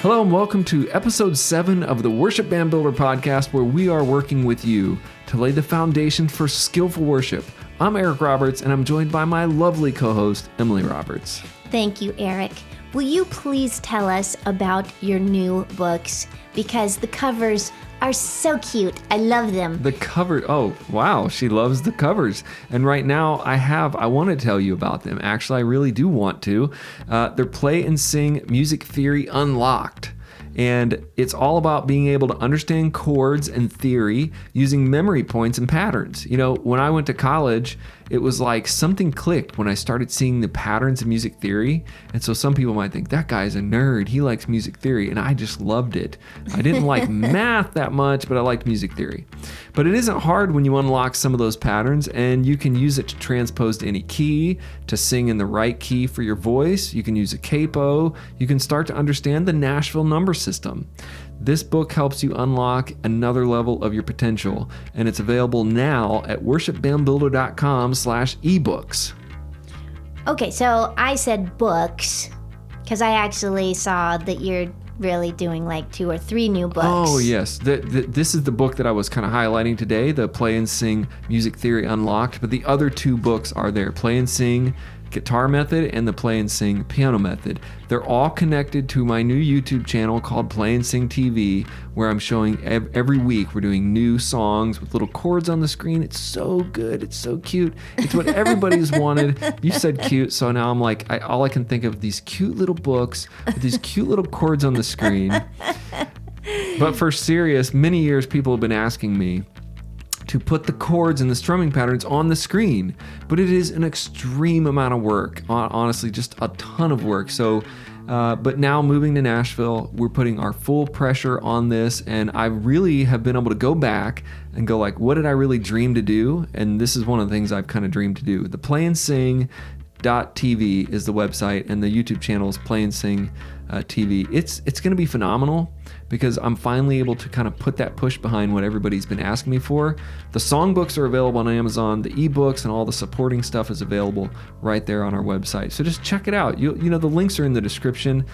Hello and welcome to episode 7 of the Worship Band Builder podcast, where we are working with you to lay the foundation for skillful worship. I'm Eric Roberts, and I'm joined by my lovely co-host, Emily Roberts. Thank you, Eric. Will you please tell us about your new books? Because the covers are so cute. I love them. The cover, oh, wow, she loves the covers. And right now I want to tell you about them. Actually, I really do want to. They're Play and Sing Music Theory Unlocked. And it's all about being able to understand chords and theory using memory points and patterns. You know, when I went to college, it was like something clicked when I started seeing the patterns of music theory. And so some people might think, that guy's a nerd, he likes music theory. And I just loved it. I didn't like math that much, but I liked music theory. But it isn't hard when you unlock some of those patterns, and you can use it to transpose to any key, to sing in the right key for your voice. You can use a capo. You can start to understand the Nashville number system. This book helps you unlock another level of your potential, and it's available now at worshipbandbuilder.com/ebooks. Okay, so I said books because I actually saw that you're really doing like 2 or 3 new books. Oh, yes. This is the book that I was kind of highlighting today, the Play and Sing Music Theory Unlocked, but the other 2 books are there, Play and Sing Guitar Method and the Play and Sing Piano Method. They're all connected to my new YouTube channel called Play and Sing TV, where I'm showing every week we're doing new songs with little chords on the screen. It's so good. It's so cute. It's what everybody's wanted. You said cute, so now I'm like, all I can think of these cute little books with these cute little chords on the screen. But for serious, many years people have been asking me to put the chords and the strumming patterns on the screen, but it is an extreme amount of work, honestly, just a ton of work. So, but now moving to Nashville, we're putting our full pressure on this, and I really have been able to go back and go like, what did I really dream to do? And this is one of the things I've kind of dreamed to do. The Play and Sing TV is the website, and the YouTube channel is Play and Sing TV. It's going to be phenomenal because I'm finally able to kind of put that push behind what everybody's been asking me for. The songbooks are available on Amazon. The ebooks and all the supporting stuff is available right there on our website. So just check it out. You know, the links are in the description.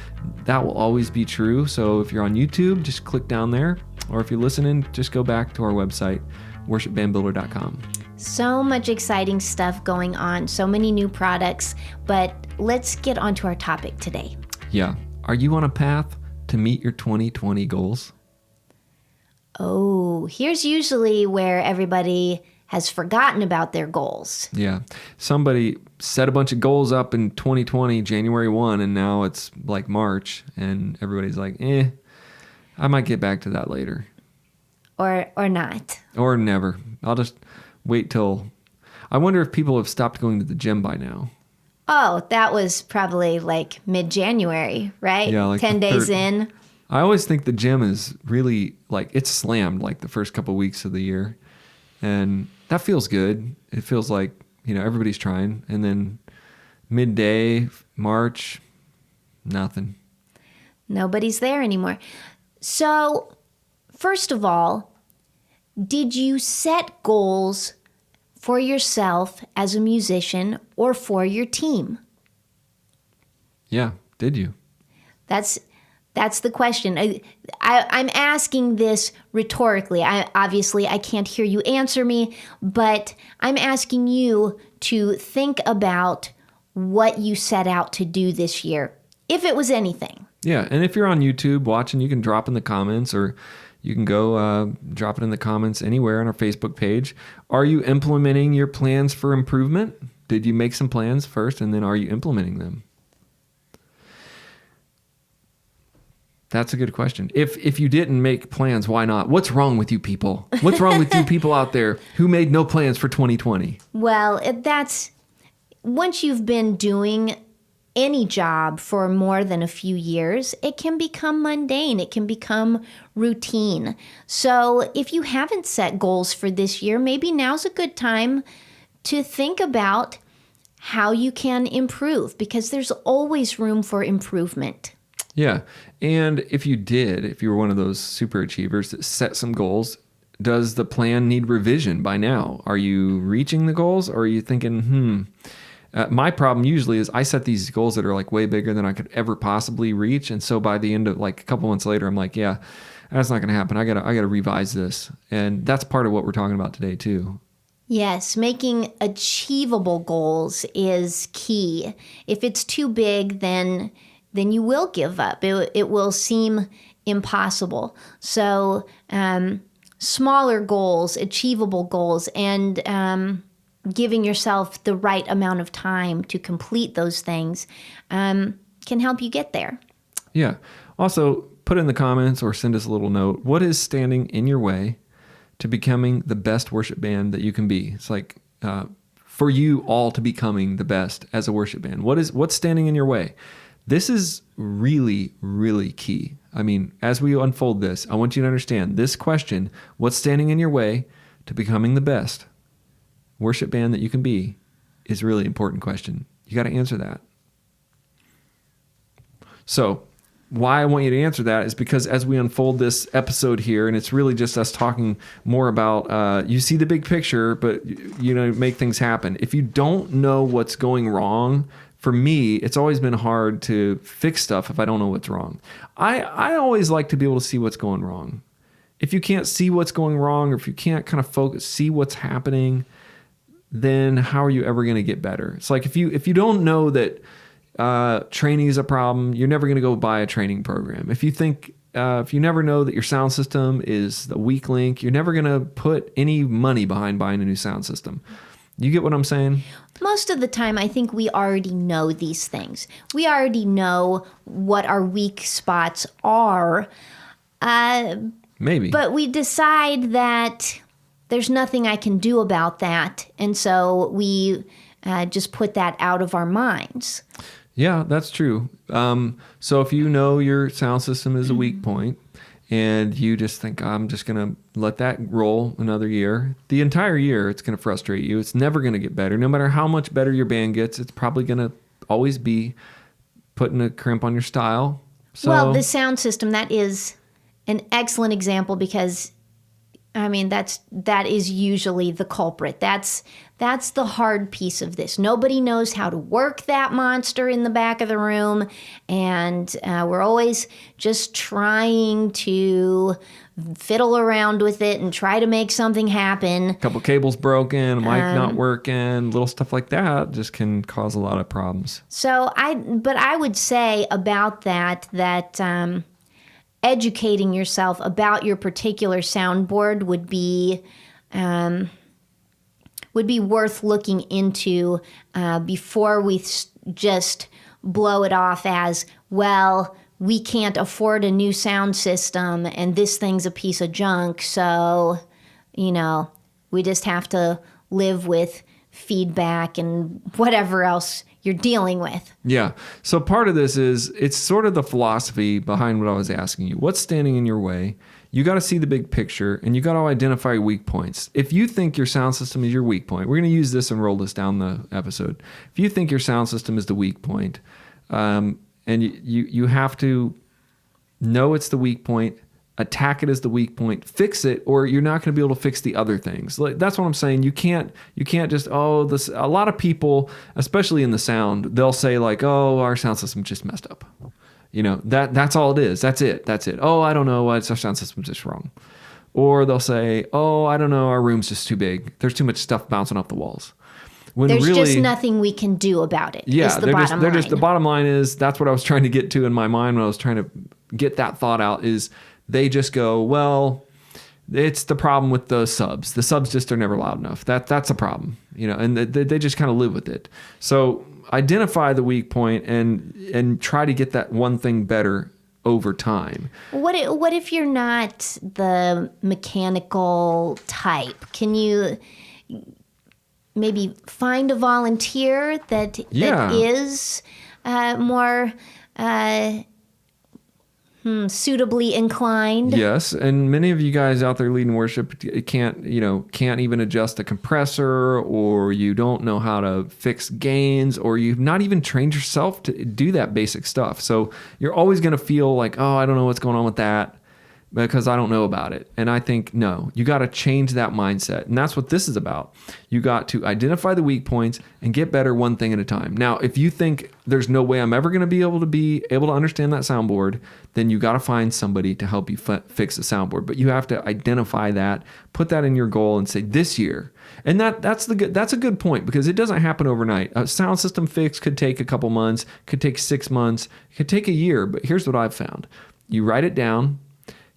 That will always be true. So if you're on YouTube, just click down there. Or if you're listening, just go back to our website, worshipbandbuilder.com. So much exciting stuff going on, so many new products, but let's get on to our topic today. Yeah. Are you on a path to meet your 2020 goals? Oh, here's usually where everybody has forgotten about their goals. Yeah. Somebody set a bunch of goals up in 2020, January 1, and now it's like March, and everybody's like, I might get back to that later. Or not. Or never. I'll just wait till... I wonder if people have stopped going to the gym by now. Oh, that was probably like mid-January, right? Yeah, like 10 days in. I always think the gym is really like, it's slammed like the first couple weeks of the year. And that feels good. It feels like, you know, everybody's trying. And then midday, March, nothing. Nobody's there anymore. So, first of all, did you set goals for yourself as a musician or for your team? Yeah, did you? That's the question. I'm asking this rhetorically. Obviously, I can't hear you answer me, but I'm asking you to think about what you set out to do this year, if it was anything. Yeah, and if you're on YouTube watching, you can drop in the comments, or you can go drop it in the comments anywhere on our Facebook page. Are you implementing your plans for improvement? Did you make some plans first, and then are you implementing them? That's a good question. If you didn't make plans, why not? What's wrong with you people? What's wrong with you people out there who made no plans for 2020? Well, that's... Once you've been doing any job for more than a few years, it can become mundane. It can become routine. So if you haven't set goals for this year, maybe now's a good time to think about how you can improve, because there's always room for improvement. Yeah. And if you were one of those super achievers that set some goals, does the plan need revision by now? Are you reaching the goals, or are you thinking, My problem usually is I set these goals that are like way bigger than I could ever possibly reach. And so by the end of like a couple months later, I'm like, yeah, that's not going to happen. I gotta revise this. And that's part of what we're talking about today too. Yes, making achievable goals is key. If it's too big, then you will give up. It will seem impossible. So smaller goals, achievable goals, and giving yourself the right amount of time to complete those things can help you get there. Yeah. Also, put in the comments or send us a little note. What is standing in your way to becoming the best worship band that you can be? It's like for you all to becoming the best as a worship band. What's standing in your way? This is really, really key. I mean, as we unfold this, I want you to understand this question, what's standing in your way to becoming the best worship band that you can be, is a really important question. You got to answer that. So why I want you to answer that is because as we unfold this episode here, and it's really just us talking more about, you see the big picture, but make things happen. If you don't know what's going wrong, for me, it's always been hard to fix stuff if I don't know what's wrong. I always like to be able to see what's going wrong. If you can't see what's going wrong, or if you can't kind of see what's happening, then how are you ever going to get better? It's like if you don't know that training is a problem, you're never going to go buy a training program. If you never know that your sound system is the weak link, you're never going to put any money behind buying a new sound system. You get what I'm saying? Most of the time, I think we already know these things. We already know what our weak spots are. Maybe. But we decide that there's nothing I can do about that. And so we just put that out of our minds. Yeah, that's true. So if you know your sound system is a weak point, and you just think, I'm just going to let that roll another year, the entire year it's going to frustrate you. It's never going to get better. No matter how much better your band gets, it's probably going to always be putting a crimp on your style. So, well, the sound system, that is an excellent example because, I mean, that is usually the culprit. That's the hard piece of this. Nobody knows how to work that monster in the back of the room, and we're always just trying to fiddle around with it and try to make something happen. A couple cables broken, a mic not working, little stuff like that just can cause a lot of problems. But I would say about that educating yourself about your particular soundboard would be worth looking into before we just blow it off as, well, we can't afford a new sound system and this thing's a piece of junk, so, we just have to live with feedback and whatever else you're dealing with. Yeah. So part of this is, it's sort of the philosophy behind what I was asking you. What's standing in your way? You got to see the big picture, and you got to identify weak points. If you think your sound system is your weak point, we're going to use this and roll this down the episode. If you think your sound system is the weak point, and you have to know it's the weak point, attack it as the weak point, fix it, or you're not going to be able to fix the other things. That's what I'm saying. You can't just, a lot of people, especially in the sound, they'll say like, our sound system just messed up. That's all it is. That's it. Oh, I don't know. Our sound system's just wrong. Or they'll say, I don't know. Our room's just too big. There's too much stuff bouncing off the walls. When There's really, just nothing we can do about it. Yeah, is the bottom line. the bottom line is, that's what I was trying to get to in my mind when I was trying to get that thought out, is they just go, well, it's the problem with the subs. The subs just are never loud enough. That's a problem, and they just kind of live with it. So identify the weak point and try to get that one thing better over time. What if you're not the mechanical type? Can you maybe find a volunteer that is more suitably inclined? Yes, and many of you guys out there leading worship can't even adjust a compressor, or you don't know how to fix gains, or you've not even trained yourself to do that basic stuff. So you're always going to feel like, I don't know what's going on with that. because I don't know about it. And I think, no, you got to change that mindset. And that's what this is about. You got to identify the weak points and get better one thing at a time. Now, if you think there's no way I'm ever going to be able to understand that soundboard, then you got to find somebody to help you fix the soundboard. But you have to identify that, put that in your goal and say this year. And that's a good point, because it doesn't happen overnight. A sound system fix could take a couple months, could take 6 months, it could take a year. But here's what I've found. You write it down.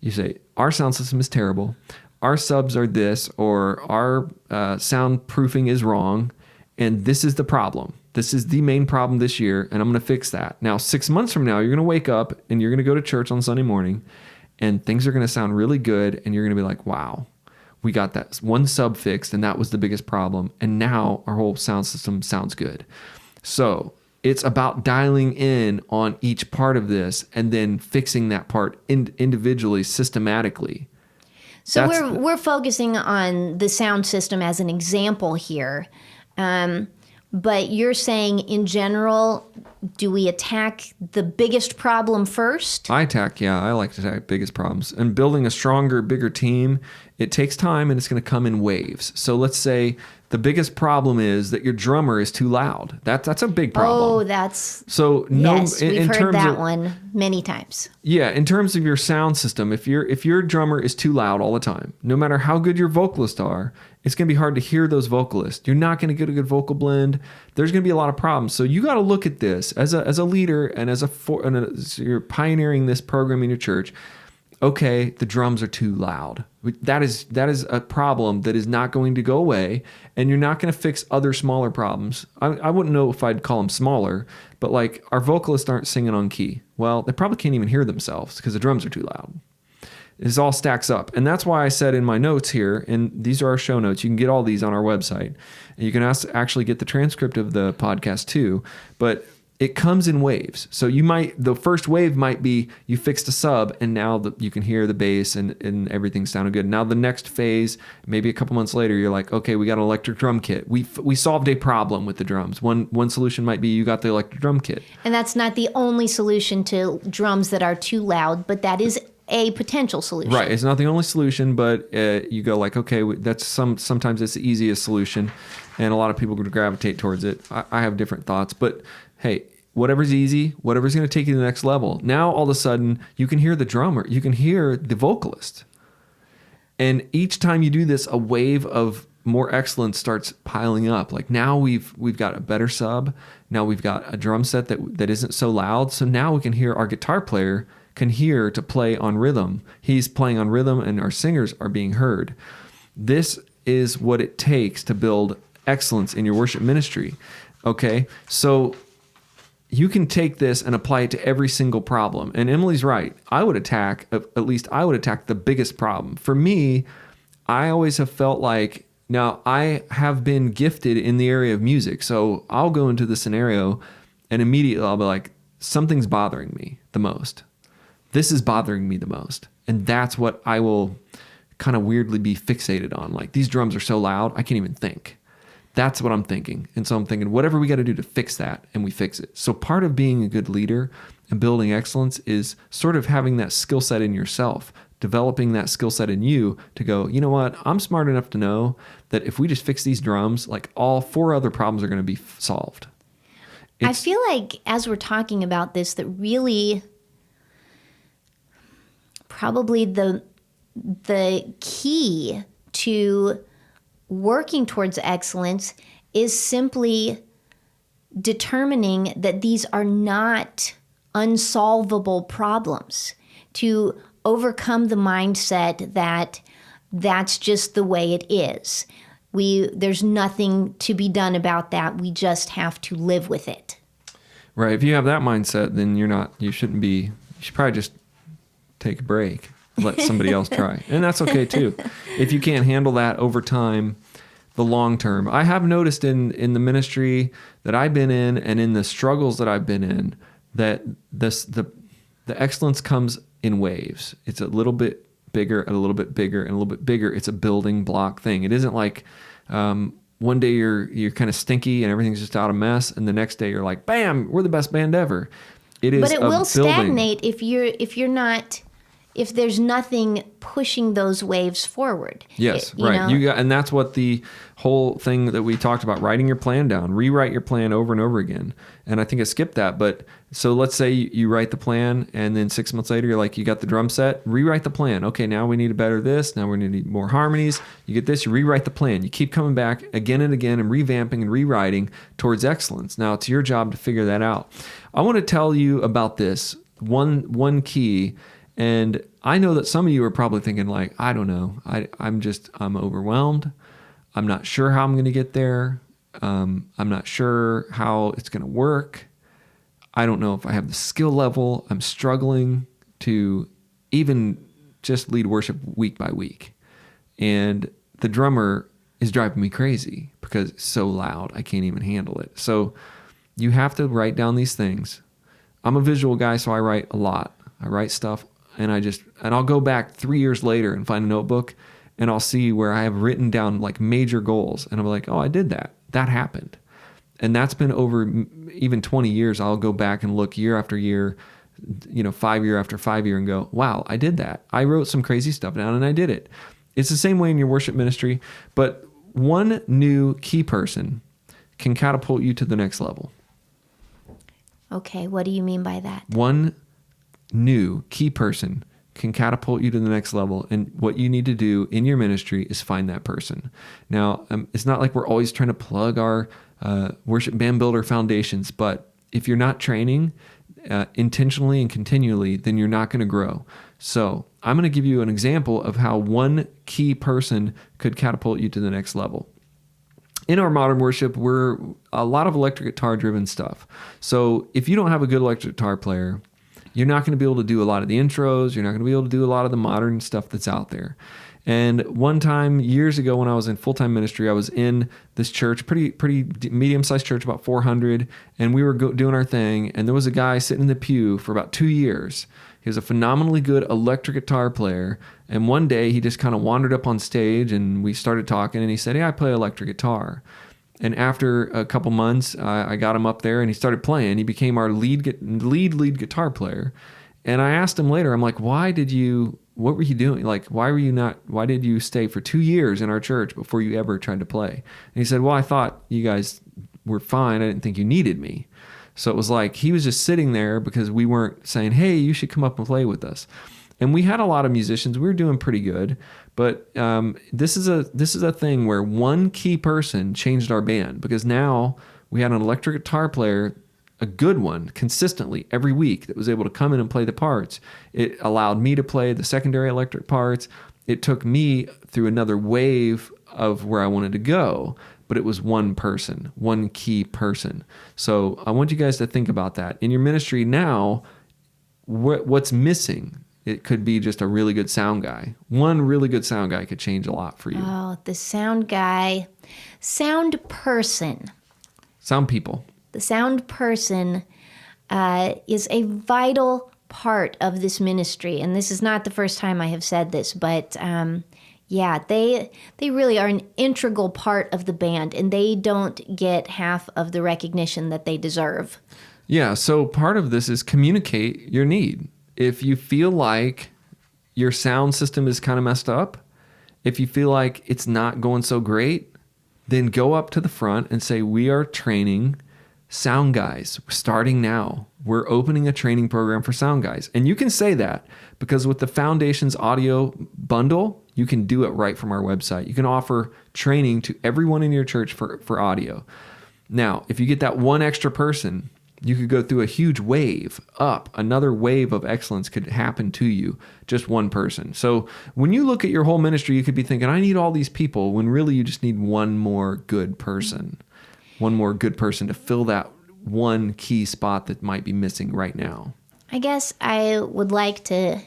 You say, our sound system is terrible. Our subs are this, or our soundproofing is wrong. And this is the problem. This is the main problem this year. And I'm going to fix that. Now, 6 months from now, you're going to wake up and you're going to go to church on Sunday morning and things are going to sound really good. And you're going to be like, wow, we got that one sub fixed. And that was the biggest problem. And now our whole sound system sounds good. So it's about dialing in on each part of this and then fixing that part individually, systematically. So we're focusing on the sound system as an example here. But you're saying in general, do we attack the biggest problem first? I like to attack biggest problems. And building a stronger, bigger team, it takes time and it's going to come in waves. So let's say the biggest problem is that your drummer is too loud. That's a big problem. Oh, that's... So yes, we've heard that one many times. Yeah, in terms of your sound system, if your drummer is too loud all the time, no matter how good your vocalists are, it's going to be hard to hear those vocalists. You're not going to get a good vocal blend. There's going to be a lot of problems. So you got to look at this as a leader and as you're pioneering this program in your church. Okay, the drums are too loud. That is a problem that is not going to go away, and you're not going to fix other smaller problems. I wouldn't know if I'd call them smaller, but like our vocalists aren't singing on key. Well, they probably can't even hear themselves because the drums are too loud. This all stacks up. And that's why I said in my notes here, and these are our show notes, you can get all these on our website. And you can actually get the transcript of the podcast too. But it comes in waves. So the first wave might be you fixed a sub and now you can hear the bass and everything sounded good. Now the next phase, maybe a couple months later, you're like, okay, we got an electric drum kit. We solved a problem with the drums. One solution might be you got the electric drum kit. And that's not the only solution to drums that are too loud, but that is a potential solution. Right. It's not the only solution, but you go like, okay, that's sometimes it's the easiest solution, and a lot of people would gravitate towards it. I have different thoughts, but hey, whatever's easy, whatever's going to take you to the next level. Now, all of a sudden, you can hear the drummer, you can hear the vocalist. And each time you do this, a wave of more excellence starts piling up. Like now we've got a better sub. Now we've got a drum set that isn't so loud. So now we can hear our guitar player can hear to play on rhythm. He's playing on rhythm and our singers are being heard. This is what it takes to build excellence in your worship ministry. Okay, so you can take this and apply it to every single problem. And Emily's right. I would attack the biggest problem. For me, I always have felt like, now I have been gifted in the area of music. So I'll go into the scenario and immediately I'll be like, something's bothering me the most. This is bothering me the most. And that's what I will kind of weirdly be fixated on. Like, these drums are so loud, I can't even think. That's what I'm thinking. And so I'm thinking, whatever we got to do to fix that, and we fix it. So part of being a good leader and building excellence is sort of having that skill set in yourself, developing that skill set in you to go, you know what, I'm smart enough to know that if we just fix these drums, like all 4 other problems are going to be solved. I feel like as we're talking about this, that really probably the key to working towards excellence is simply determining that these are not unsolvable problems, to overcome the mindset that that's just the way it is. There's nothing to be done about that. We just have to live with it. Right. If you have that mindset, then you should probably just take a break, let somebody else try. And that's okay too. If you can't handle that over time, the long term. I have noticed in the ministry that I've been in and in the struggles that I've been in, that the excellence comes in waves. It's a little bit bigger and a little bit bigger and a little bit bigger. It's a building block thing. It isn't like one day you're kind of stinky and everything's just out of mess, and the next day you're like, bam, we're the best band ever. It is. But it will stagnate if you're not if there's nothing pushing those waves forward. Yes, You right. know? And that's what the whole thing that we talked about, writing your plan down, rewrite your plan over and over again. And I think I skipped that. But so let's say you write the plan and then 6 months later, you're like, you got the drum set, rewrite the plan. Okay, now we need to better this. Now we need more harmonies. You get this, you rewrite the plan. You keep coming back again and again and revamping and rewriting towards excellence. Now it's your job to figure that out. I want to tell you about this one key. And I know that some of you are probably thinking like, I don't know, I'm overwhelmed. I'm not sure how I'm going to get there. I'm not sure how it's going to work. I don't know if I have the skill level. I'm struggling to even just lead worship week by week. And the drummer is driving me crazy because it's so loud. I can't even handle it. So you have to write down these things. I'm a visual guy, so I write a lot. I write stuff. And I'll go back 3 years later and find a notebook and I'll see where I have written down like major goals. And I'm like, oh, I did that. That happened. And that's been over even 20 years. I'll go back and look year after year, 5 year after 5 year and go, wow, I did that. I wrote some crazy stuff down and I did it. It's the same way in your worship ministry, but one new key person can catapult you to the next level. Okay, what do you mean by that? One new key person can catapult you to the next level. And what you need to do in your ministry is find that person. Now, it's not like we're always trying to plug our worship band builder foundations, but if you're not training intentionally and continually, then you're not going to grow. So I'm going to give you an example of how one key person could catapult you to the next level. In our modern worship, we're a lot of electric guitar driven stuff. So if you don't have a good electric guitar player, you're not going to be able to do a lot of the intros. You're not going to be able to do a lot of the modern stuff that's out there. And one time, years ago, when I was in full-time ministry, I was in this church, pretty medium-sized church, about 400, and we were doing our thing, and there was a guy sitting in the pew for about 2 years. He was a phenomenally good electric guitar player, and one day he just kind of wandered up on stage, and we started talking, and he said, hey, I play electric guitar. And after a couple months, I got him up there and he started playing. He became our lead guitar player. And I asked him later, I'm like, what were you doing? Like, why did you stay for 2 years in our church before you ever tried to play? And he said, well, I thought you guys were fine. I didn't think you needed me. So it was like he was just sitting there because we weren't saying, hey, you should come up and play with us. And we had a lot of musicians. We were doing pretty good. But this is a thing where one key person changed our band, because now we had an electric guitar player, a good one, consistently every week, that was able to come in and play the parts. It allowed me to play the secondary electric parts. It took me through another wave of where I wanted to go, but it was one person, one key person. So I want you guys to think about that. In your ministry now, what's missing? It could be just a really good sound guy. One really good sound guy could change a lot for you. Oh, the sound guy. Sound person. Sound people. The sound person is a vital part of this ministry. And this is not the first time I have said this, but they really are an integral part of the band, and they don't get half of the recognition that they deserve. Yeah, so part of this is communicate your need. If you feel like your sound system is kind of messed up, if you feel like it's not going so great, then go up to the front and say, we are training sound guys starting now. We're opening a training program for sound guys. And you can say that because with the Foundations audio bundle, you can do it right from our website. You can offer training to everyone in your church for audio. Now, if you get that one extra person, you could go through a huge wave up. Another wave of excellence could happen to you, just one person. So when you look at your whole ministry, you could be thinking, I need all these people, when really you just need one more good person. One more good person to fill that one key spot that might be missing right now. I guess I would like to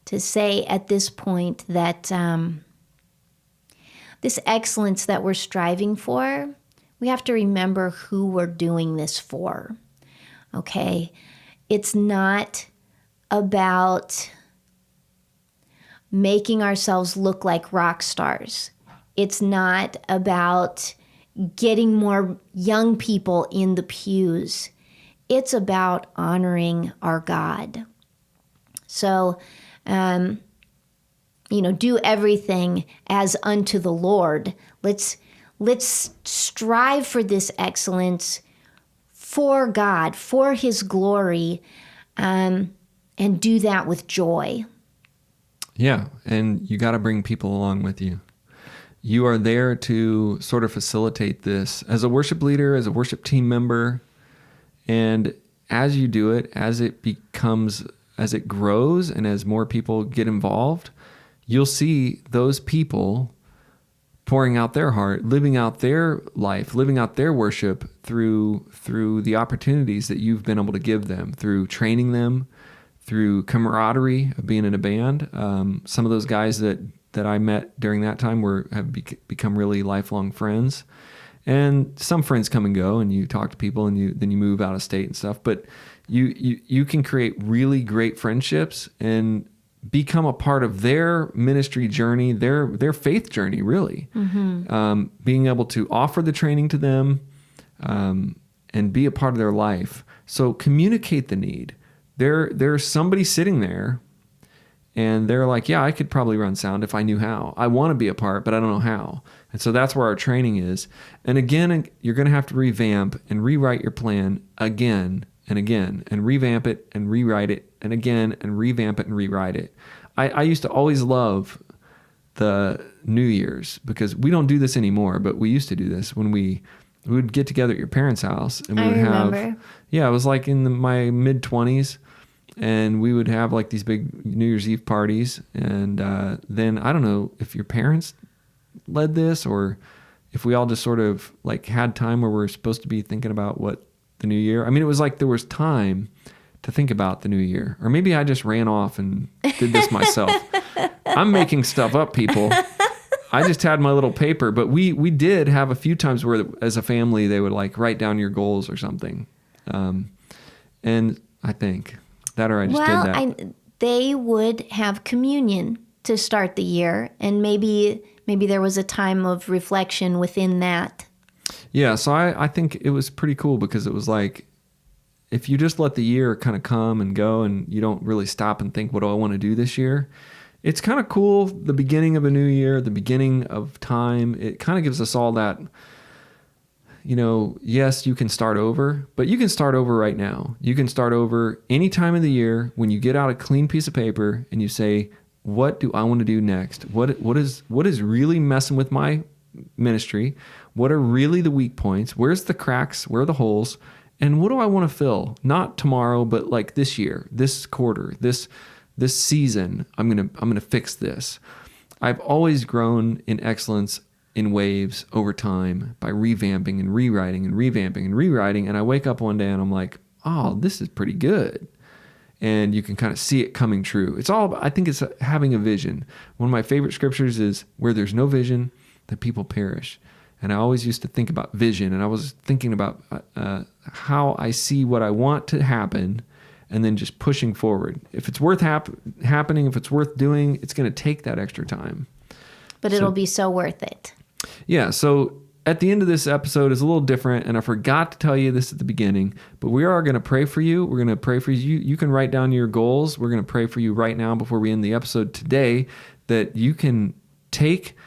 say at this point that this excellence that we're striving for, we have to remember who we're doing this for, okay? It's not about making ourselves look like rock stars. It's not about getting more young people in the pews. It's about honoring our God. So do everything as unto the Lord. Let's strive for this excellence for God, for His glory, and do that with joy. Yeah, and you got to bring people along with you. You are there to sort of facilitate this as a worship leader, as a worship team member, and as you do it, as it grows, and as more people get involved, you'll see those people pouring out their heart, living out their life, living out their worship through the opportunities that you've been able to give them, through training them, through camaraderie of being in a band. Some of those guys that I met during that time have become really lifelong friends. And some friends come and go, and you talk to people, and then you move out of state and stuff. But you can create really great friendships and become a part of their ministry journey, their faith journey, really. Mm-hmm. Being able to offer the training to them and be a part of their life. So communicate the need. There's somebody sitting there, and they're like, yeah, I could probably run sound if I knew how. I want to be a part, but I don't know how. And so that's where our training is. And again, you're going to have to revamp and rewrite your plan again and again, and revamp it and rewrite it, and again, and revamp it and rewrite it. I used to always love the New Year's, because we don't do this anymore, but we used to do this when we would get together at your parents' house, and we would remember. Yeah, it was like in my mid-20s, and we would have like these big New Year's Eve parties, and then I don't know if your parents led this or if we all just sort of like had time where we're supposed to be thinking about what the new year. I mean, it was like there was time to think about the new year, or maybe I just ran off and did this myself. I'm making stuff up, people. I just had my little paper, but we did have a few times where as a family, they would like write down your goals or something. And I think that, or I just did that. They would have communion to start the year, and maybe there was a time of reflection within that. Yeah, so I think it was pretty cool, because it was like, if you just let the year kind of come and go and you don't really stop and think, what do I want to do this year? It's kind of cool, the beginning of a new year, the beginning of time. It kind of gives us all that, yes, you can start over, but you can start over right now. You can start over any time of the year when you get out a clean piece of paper and you say, what do I want to do next? What is really messing with my ministry? What are really the weak points? Where's the cracks? Where are the holes? And what do I want to fill? Not tomorrow, but like this year, this quarter, this season, I'm gonna fix this. I've always grown in excellence in waves over time by revamping and rewriting and revamping and rewriting. And I wake up one day and I'm like, oh, this is pretty good. And you can kind of see it coming true. It's all about, I think it's having a vision. One of my favorite scriptures is, where there's no vision, the people perish. And I always used to think about vision, and I was thinking about how I see what I want to happen, and then just pushing forward. If it's worth happening, if it's worth doing, it's going to take that extra time. But it'll be so worth it. Yeah, so at the end of this episode is a little different, and I forgot to tell you this at the beginning, but we are going to pray for you. We're going to pray for you. You can write down your goals. We're going to pray for you right now before we end the episode today, that you can take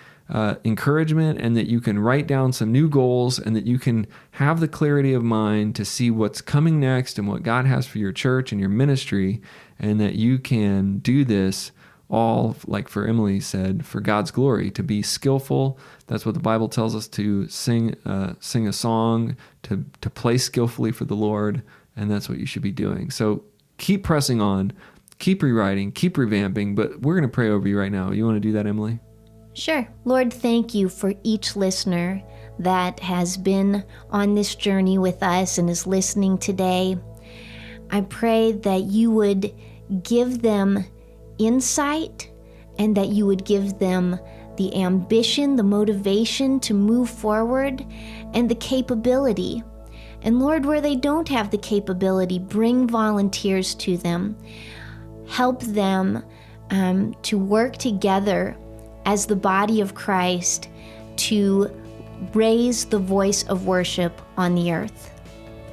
encouragement, and that you can write down some new goals, and that you can have the clarity of mind to see what's coming next and what God has for your church and your ministry, and that you can do this all, like for Emily said, for God's glory, to be skillful. That's what the Bible tells us, to sing a song, to play skillfully for the Lord, and that's what you should be doing. So keep pressing on, keep rewriting, keep revamping, but we're going to pray over you right now. You want to do that, Emily? Sure. Lord, thank you for each listener that has been on this journey with us and is listening today. I pray that you would give them insight, and that you would give them the ambition, the motivation to move forward, and the capability. And Lord, where they don't have the capability, bring volunteers to them. Help them to work together as the body of Christ to raise the voice of worship on the earth.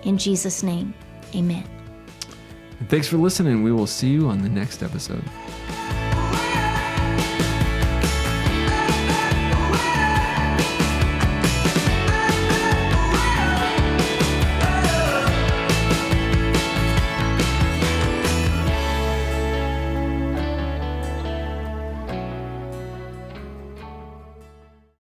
In Jesus' name, amen. And thanks for listening. We will see you on the next episode.